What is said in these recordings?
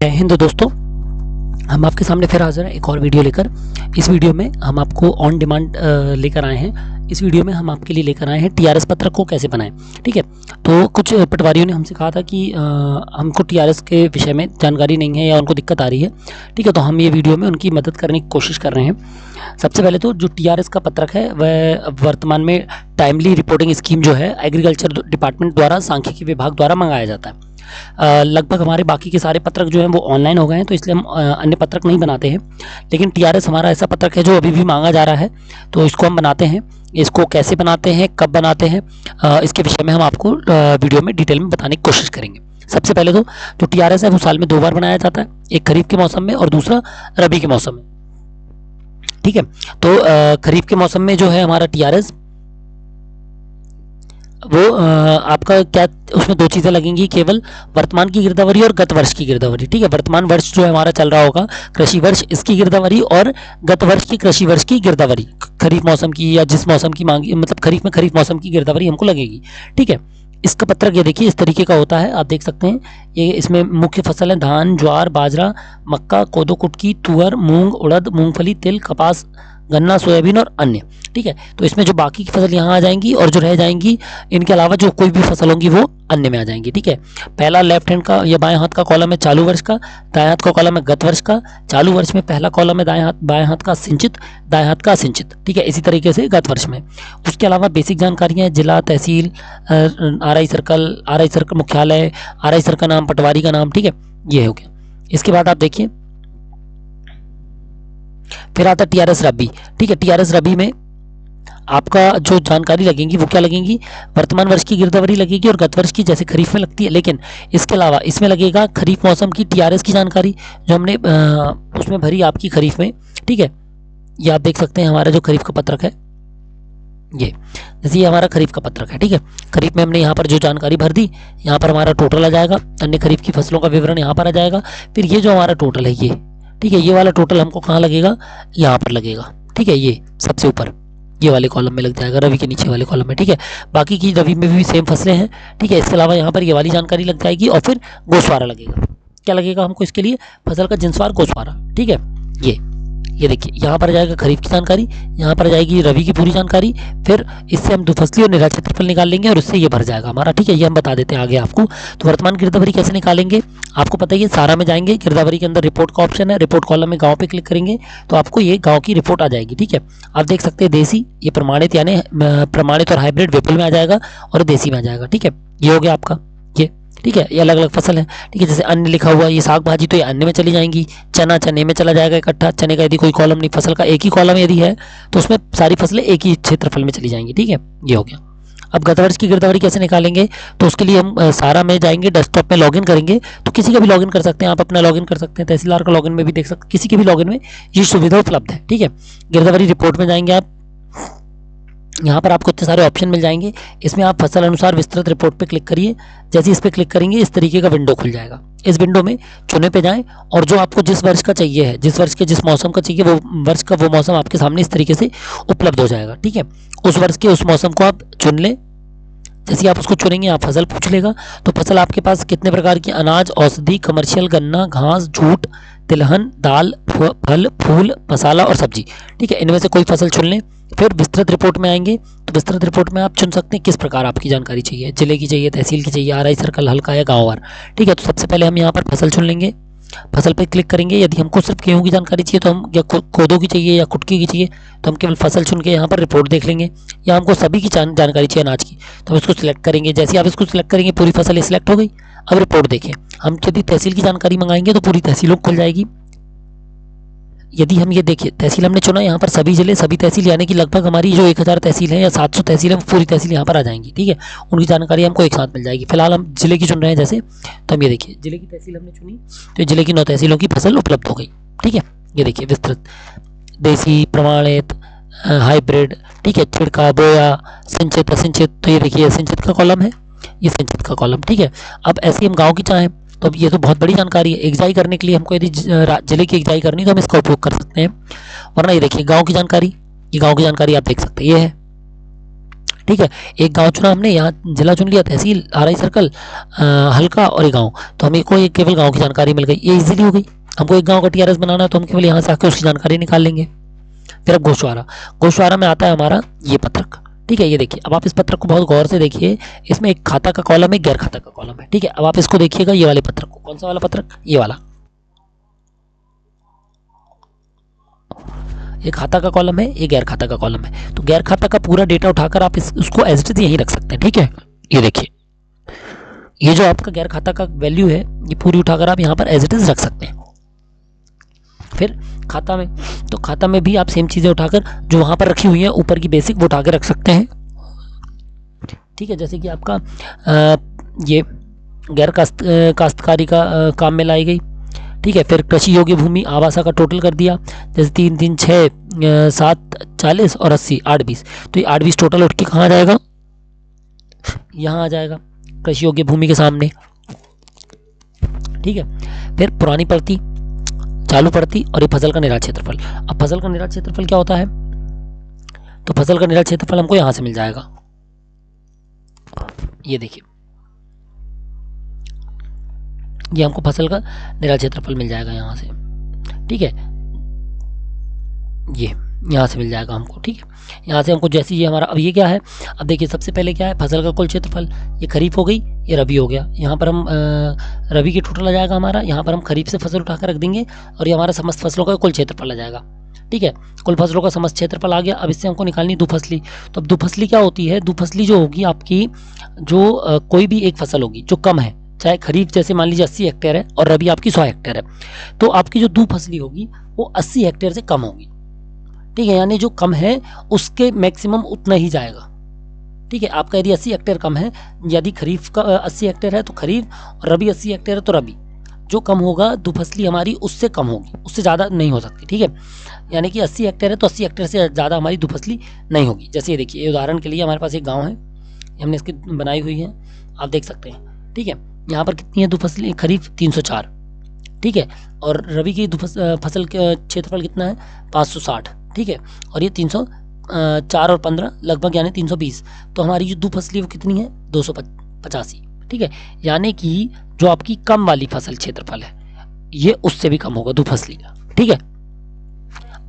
जय हिंद दोस्तों, हम आपके सामने फिर हाजिर हैं एक और वीडियो लेकर। इस वीडियो में हम आपको ऑन डिमांड लेकर आए हैं। इस वीडियो में हम आपके लिए लेकर आए हैं टीआरएस पत्रक को कैसे बनाएं। ठीक है, तो कुछ पटवारियों ने हमसे कहा था कि हमको टीआरएस के विषय में जानकारी नहीं है या उनको दिक्कत आ रही है। ठीक है, तो हम ये वीडियो में उनकी मदद करने की कोशिश कर रहे हैं। सबसे पहले तो जो टीआरएस का पत्रक है वह वर्तमान में टाइमली रिपोर्टिंग स्कीम जो है एग्रीकल्चर डिपार्टमेंट द्वारा, सांख्यिकी विभाग द्वारा मंगाया जाता है। लगभग हमारे बाकी के सारे पत्रक जो हैं वो ऑनलाइन हो गए हैं, तो इसलिए हम अन्य पत्रक नहीं बनाते हैं। लेकिन टीआरएस हमारा ऐसा पत्रक है जो अभी भी मांगा जा रहा है, तो इसको हम बनाते हैं। इसको कैसे बनाते हैं, कब बनाते हैं, इसके विषय में हम आपको वीडियो में डिटेल में बताने की कोशिश करेंगे। सबसे पहले तो जो टीआरएस है वो साल में 2 बार बनाया जाता है, एक खरीफ के मौसम में और दूसरा रबी के मौसम में। ठीक है, तो खरीफ के मौसम में जो है हमारा टीआरएस वो आपका क्या, उसमें 2 चीज़ें लगेंगी केवल, वर्तमान की गिरदावरी और गत वर्ष की गिरदावरी। ठीक है, वर्तमान वर्ष जो हमारा चल रहा होगा कृषि वर्ष, इसकी गिरदावरी, और गत वर्ष की कृषि वर्ष की गिरदावरी, खरीफ मौसम की या जिस मौसम की मांगी, मतलब खरीफ में खरीफ मौसम की गिरदावरी हमको लगेगी। ठीक है, इसका पत्रक ये देखिए इस तरीके का होता है, आप देख सकते हैं। ये इसमें मुख्य फसल है धान, ज्वार, बाजरा, मक्का, कोदो, कुटकी, तुअर, मूंग, उड़द, मूंगफली, तिल, कपास, गन्ना, सोयाबीन और अन्य। ठीक है, तो इसमें जो बाकी की फसल यहाँ आ जाएंगी और जो रह जाएंगी इनके अलावा जो कोई भी फसल होंगी वो अन्य में आ जाएंगी। ठीक है, पहला लेफ्ट हैंड का या बाएं हाथ का कॉलम है चालू वर्ष का, दाएं हाथ का कॉलम है गत वर्ष का। चालू वर्ष में पहला कॉलम है बाएं हाथ का सिंचित, दाएं हाथ का असिंचित। ठीक है, इसी तरीके से गत वर्ष में। उसके अलावा बेसिक जानकारियाँ, जिला, तहसील, आरआई सर्कल मुख्यालय, आरआई सर का नाम, पटवारी का नाम। ठीक है, ये हो गया। इसके बाद आप देखिए फिर आता है टीआरएस रबी। ठीक है, टीआरएस रबी में आपका जो जानकारी लगेंगी वो क्या लगेंगी, वर्तमान वर्ष की गिरदावरी लगेगी और गत वर्ष की, जैसे खरीफ में लगती है। लेकिन इसके अलावा इसमें लगेगा खरीफ मौसम की टीआरएस की जानकारी जो हमने उसमें भरी आपकी खरीफ में। ठीक है, ये आप देख सकते हैं हमारा जो खरीफ का पत्रक है, ये जैसे ये हमारा खरीफ का पत्रक है। ठीक है, खरीफ में हमने यहाँ पर जो जानकारी भर दी, यहाँ पर हमारा टोटल आ जाएगा, अन्य खरीफ की फसलों का विवरण यहाँ पर आ जाएगा। फिर ये जो हमारा टोटल है ये, ठीक है, ये वाला टोटल हमको कहाँ लगेगा, यहाँ पर लगेगा। ठीक है, ये सबसे ऊपर ये वाले कॉलम में लग जाएगा, रवि के नीचे वाले कॉलम में। ठीक है, बाकी की रवि में भी सेम फसलें हैं। ठीक है, इसके अलावा यहाँ पर ये वाली जानकारी लग जाएगी और फिर गोसवारा लगेगा। क्या लगेगा हमको इसके लिए, फसल का जिनस्वार गोसवारा। ठीक है, ये देखिए यहाँ पर आ जाएगा खरीफ की जानकारी, यहाँ पर आ जाएगी रवि की पूरी जानकारी। फिर इससे हम दुफसली और निराश्रित क्षेत्रफल निकाल लेंगे और इससे ये भर जाएगा हमारा। ठीक है, ये हम बता देते हैं आगे आपको। तो वर्तमान गिरदावरी कैसे निकालेंगे, आपको पता ही है, सारा में जाएंगे, गिरदावरी के अंदर रिपोर्ट का ऑप्शन है, रिपोर्ट कॉलम में गाँव पे क्लिक करेंगे तो आपको ये गाँव की रिपोर्ट आ जाएगी। ठीक है, आप देख सकते हैं देसी, ये प्रमाणित यानी प्रमाणित और हाइब्रिड विपुल में आ जाएगा और देसी में आ जाएगा। ठीक है, ये हो गया आपका ये। ठीक है, ये अलग अलग फसल है। ठीक है, जैसे अन्य लिखा हुआ, ये साग भाजी तो ये अन्य में चली जाएंगी, चना चने में चला जाएगा इकट्ठा। चने का यदि कोई कॉलम नहीं, फसल का एक ही कॉलम यदि है तो उसमें सारी फसलें एक ही क्षेत्रफल में चली जाएंगी। ठीक है, ये हो गया। अब गत वर्ष की गिरदावरी कैसे निकालेंगे, तो उसके लिए हम सारा में जाएंगे, डेस्कटॉप में लॉगिन करेंगे। तो किसी का भी लॉगिन कर सकते हैं, आप अपना लॉगिन कर सकते हैं, तहसीलदार का लॉगिन में भी देख सकते हैं, किसी के भी लॉगिन में ये सुविधा उपलब्ध है। ठीक है, गिरदावरी रिपोर्ट में जाएंगे आप, यहाँ पर आपको इतने सारे ऑप्शन मिल जाएंगे। इसमें आप फसल अनुसार विस्तृत रिपोर्ट पे क्लिक करिए। जैसे इस पे क्लिक करेंगे इस तरीके का विंडो खुल जाएगा। इस विंडो में चुने पे जाएं और जो आपको जिस वर्ष का चाहिए है, जिस वर्ष के जिस मौसम का चाहिए, वो वर्ष का वो मौसम आपके सामने इस तरीके से उपलब्ध हो जाएगा। ठीक है, उस वर्ष के उस मौसम को आप चुन लें। जैसे आप उसको चुनेंगे आप फसल पूछ लेगा। तो फसल आपके पास कितने प्रकार की, अनाज, औषधि, कमर्शियल, गन्ना, घास, जूट, तिलहन, दाल, फल, फूल, मसाला और सब्जी। ठीक है, इनमें से कोई फसल चुन लें। फिर विस्तृत रिपोर्ट में आएंगे तो विस्तृत रिपोर्ट में आप चुन सकते हैं किस प्रकार आपकी जानकारी चाहिए, जिले की चाहिए, तहसील की चाहिए, आरआई सर्कल, हल्का या गाँववार। ठीक है, तो सबसे पहले हम यहाँ पर फसल चुन लेंगे, फसल पे क्लिक करेंगे। यदि हमको सिर्फ गेहूं की जानकारी चाहिए तो हम, या कोदो की चाहिए या कुटकी की चाहिए तो हम केवल फसल चुन के यहाँ पर रिपोर्ट देख लेंगे। या हमको सभी की जानकारी चाहिए अनाज की तो हम इसको सिलेक्ट करेंगे। जैसे आप इसको सिलेक्ट करेंगे पूरी फसल सिलेक्ट हो गई। अब रिपोर्ट देखें, हम यदि तहसील की जानकारी मंगाएंगे तो पूरी तहसीलों खुल जाएगी। यदि हम ये देखिए तहसील हमने चुना, यहाँ पर सभी जिले, सभी तहसील, यानी कि लगभग हमारी जो 1000 तहसील है या 700 तहसील है, पूरी तहसील यहाँ पर आ जाएंगी। ठीक है, उनकी जानकारी हमको एक साथ मिल जाएगी। फिलहाल हम जिले की चुन रहे हैं जैसे, तो हम ये देखिए जिले की तहसील हमने चुनी तो जिले की 9 तहसीलों की फसल उपलब्ध हो गई। ठीक है, ये देखिए विस्तृत, देसी, प्रमाणित, हाइब्रिड। ठीक है, छिड़का, बोया, सिंचित, असिंचित। तो ये देखिए सिंचित का कॉलम है, ये सिंचित का कॉलम। ठीक है, अब ऐसे हम गाँव की चाहें तो अब ये तो बहुत बड़ी जानकारी है। एकजाई करने के लिए हमको यदि जिले की एकजाई करनी तो हम इसका उपयोग कर सकते हैं, वरना ये देखिए गांव की जानकारी, ये गांव की जानकारी आप देख सकते हैं, ये है। ठीक है, एक गांव चुना हमने, यहाँ जिला चुन लिया, तहसील, आरआई सर्कल, हल्का और एक गांव, तो हमें कोई केवल गांव की जानकारी मिल गई, ये इजीली हो गई। हमको एक गांव का टीआरएस बनाना है तो हम केवल यहाँ से आकर उसकी जानकारी निकाल लेंगे। फिर अब गोशवारा, गोशवारा में आता है हमारा ये पत्रक, ठीक है। ये देखिए, अब आप इस पत्रक को बहुत गौर से देखिए, इसमें एक खाता का कॉलम है, गैर खाता का कॉलम है, ठीक है। अब आप इसको देखिएगा, ये वाले पत्रक को, कौन सा वाला पत्रक, ये वाला, ये खाता का कॉलम है, ये गैर खाता का कॉलम है। तो गैर खाता का पूरा डेटा उठाकर आप उसको एज इट इज यहीं रख सकते हैं, ठीक है। ये देखिए, ये जो आपका गैर खाता का वैल्यू है, ये पूरी उठाकर आप यहाँ पर एज इट इज रख सकते हैं। फिर खाता में, तो खाता में भी आप सेम चीजें उठाकर जो वहां पर रखी हुई है ऊपर की बेसिक, वो उठा के रख सकते हैं, ठीक है। जैसे कि आपका ये गैर काश्तकारी का काम में लाई गई, ठीक है। फिर कृषि योग्य भूमि आवासा का टोटल कर दिया, जैसे 3 3 6 7 40 और 80 8 20, तो ये 8 20 टोटल उठ के कहाँ आ जाएगा, यहाँ आ जाएगा कृषि योग्य भूमि के सामने, ठीक है। फिर पुरानी प्रति, चालू प्रति और ये फसल का निराट क्षेत्रफल। अब फसल का निराट क्षेत्रफल क्या होता है, तो फसल का निराट क्षेत्रफल हमको यहां से मिल जाएगा, ये देखिए, ये हमको फसल का निराट क्षेत्रफल मिल जाएगा यहाँ से, ठीक है। ये यहाँ से मिल जाएगा हमको, ठीक है। यहाँ से हमको जैसे ये हमारा, अब ये क्या है, अब देखिए सबसे पहले क्या है, फसल का कुल क्षेत्रफल, ये खरीफ हो गई, ये रबी हो गया, यहाँ पर हम रबी की टोटल आ जाएगा हमारा, यहाँ पर हम खरीफ से फसल उठाकर रख देंगे और ये हमारा समस्त फसलों का कुल क्षेत्रफल आ जाएगा, ठीक है। कुल फसलों का समस्त क्षेत्रफल आ गया। अब इससे हमको निकालनी दुफसली। तो अब दुफसली क्या होती है, दुफसली जो होगी आपकी, जो कोई भी एक फसल होगी जो कम है, चाहे खरीफ जैसे मान लीजिए 80 हेक्टेयर है और रबी आपकी 100 हेक्टेयर है, तो आपकी जो दुफसली होगी वो 80 हेक्टेयर से कम होगी, ठीक है। यानी जो कम है उसके मैक्सिमम उतना ही जाएगा, ठीक है। आपका यदि 80 हेक्टेयर कम है, यदि खरीफ का 80 हेक्टेयर है तो खरीफ, और रबी 80 हेक्टेयर है तो रबी, जो कम होगा दुफसली हमारी उससे कम होगी, उससे ज़्यादा नहीं हो सकती, ठीक है। यानी कि 80 हेक्टेयर है तो 80 हेक्टेयर से ज़्यादा हमारी दुफसली नहीं होगी। जैसे ये देखिए, उदाहरण के लिए हमारे पास एक गाँव है, हमने इसकी बनाई हुई है, आप देख सकते हैं, ठीक है। यहाँ पर कितनी है दुफसली, खरीफ 304, ठीक है, और रबी की फसल का क्षेत्रफल कितना है 560, ठीक है, और ये 304 और 15 लगभग यानी 320, तो हमारी जो दुफसली वो कितनी है 285, ठीक है। यानी कि जो आपकी कम वाली फसल क्षेत्रफल है ये उससे भी कम होगा दुफसली का, ठीक है।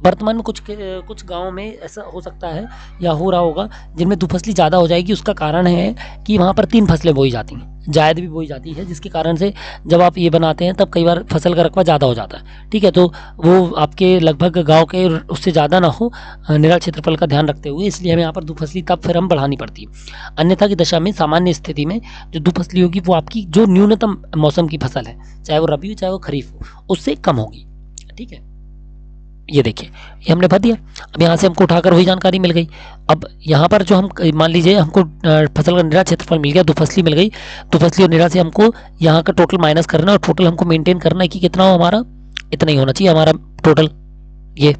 वर्तमान में कुछ गांवों में ऐसा हो सकता है या हो रहा होगा जिनमें दुफसली ज़्यादा हो जाएगी। उसका कारण है कि वहाँ पर 3 फसलें बोई जाती हैं, जायद भी बोई जाती है, जिसके कारण से जब आप ये बनाते हैं तब कई बार फसल का रकबा ज़्यादा हो जाता है, ठीक है। तो वो आपके लगभग गांव के उससे ज़्यादा ना हो निराल क्षेत्रफल का ध्यान रखते हुए, इसलिए हमें यहाँ पर दुफसली तब फिर हम बढ़ानी पड़ती है। अन्यथा की दशा में सामान्य स्थिति में जो दुफसली होगी वो आपकी जो न्यूनतम मौसम की फसल है, चाहे वो रबी हो चाहे वो खरीफ हो, उससे कम होगी, ठीक है। ये देखिए, ये हमने भर दिया। अब यहाँ से हमको उठाकर वही जानकारी मिल गई। अब यहाँ पर जो हम मान लीजिए हमको फसल का निराल क्षेत्रफल मिल गया, दुफसली मिल गई, दुफसली और निराल से हमको यहाँ का टोटल माइनस करना और टोटल हमको मेंटेन करना है कि कितना हो हमारा, इतना ही होना चाहिए हमारा टोटल। ये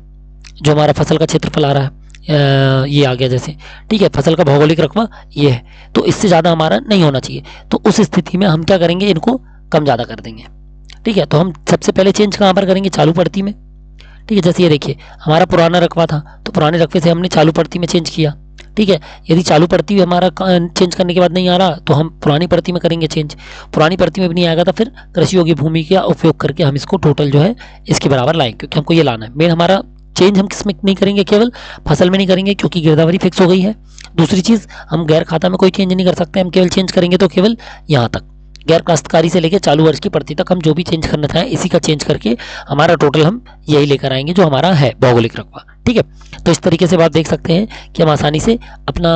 जो हमारा फसल का क्षेत्रफल आ रहा है ये आ गया जैसे, ठीक है, फसल का भौगोलिक रकबा ये है, तो इससे ज़्यादा हमारा नहीं होना चाहिए। तो उस स्थिति में हम क्या करेंगे, इनको कम ज़्यादा कर देंगे, ठीक है। तो हम सबसे पहले चेंज कहाँ पर करेंगे, चालू पड़ती में, ठीक है। जैसे ये देखिए, हमारा पुराना रकबा था तो पुराने रकबे से हमने चालू पड़ती में चेंज किया, ठीक है। यदि चालू पड़ती में हमारा चेंज करने के बाद नहीं आ रहा तो हम पुरानी पड़ती में करेंगे चेंज। पुरानी पड़ती में भी नहीं आएगा तो फिर कृषि योग्य भूमि का उपयोग करके हम इसको टोटल जो है इसके बराबर लाएंगे, क्योंकि हमको ये लाना है। मेन हमारा चेंज हम किसमें नहीं करेंगे, केवल फसल में नहीं करेंगे क्योंकि गिरदावरी फिक्स हो गई है। दूसरी चीज़, हम गैर खाता में कोई चेंज नहीं कर सकते, हम केवल चेंज करेंगे तो केवल यहाँ तक, गैर काश्तकारी से लेकर चालू वर्ष की प्रति तक हम जो भी चेंज करना चाहें इसी का चेंज करके हमारा टोटल हम यही लेकर आएंगे जो हमारा है भौगोलिक रकबा, ठीक है। तो इस तरीके से आप देख सकते हैं कि हम आसानी से अपना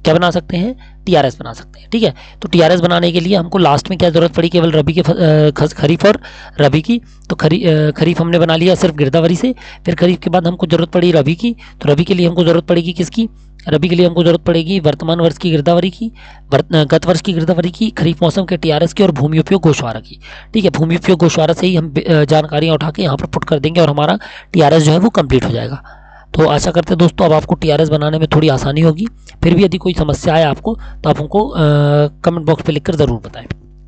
क्या बना सकते हैं, टीआरएस बना सकते हैं, ठीक है। तो टीआरएस बनाने के लिए हमको लास्ट में क्या जरूरत पड़ी, केवल रबी के खरीफ और रबी की। तो खरीफ हमने बना लिया सिर्फ गिरदावरी से, फिर खरीफ के बाद हमको जरूरत पड़ी रबी की, तो रबी के लिए हमको जरूरत पड़ेगी किसकी, रबी के लिए हमको जरूरत पड़ेगी वर्तमान वर्ष की गिरदावरी की, गत वर्ष की गिरदावरी की, खरीफ मौसम के टीआरएस की और भूमि उपयोग गोशवारा की, ठीक है। भूमि उपयोग गोशवारा से ही हम जानकारियां उठा के यहाँ पर पुट कर देंगे और हमारा टीआरएस जो है वो कंप्लीट हो जाएगा। तो आशा करते हैं दोस्तों अब आपको टीआरएस बनाने में थोड़ी आसानी होगी। फिर भी यदि कोई समस्या आए आपको तो आप हमको कमेंट बॉक्स पे लिखकर ज़रूर बताएं।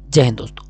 जय हिंद दोस्तों।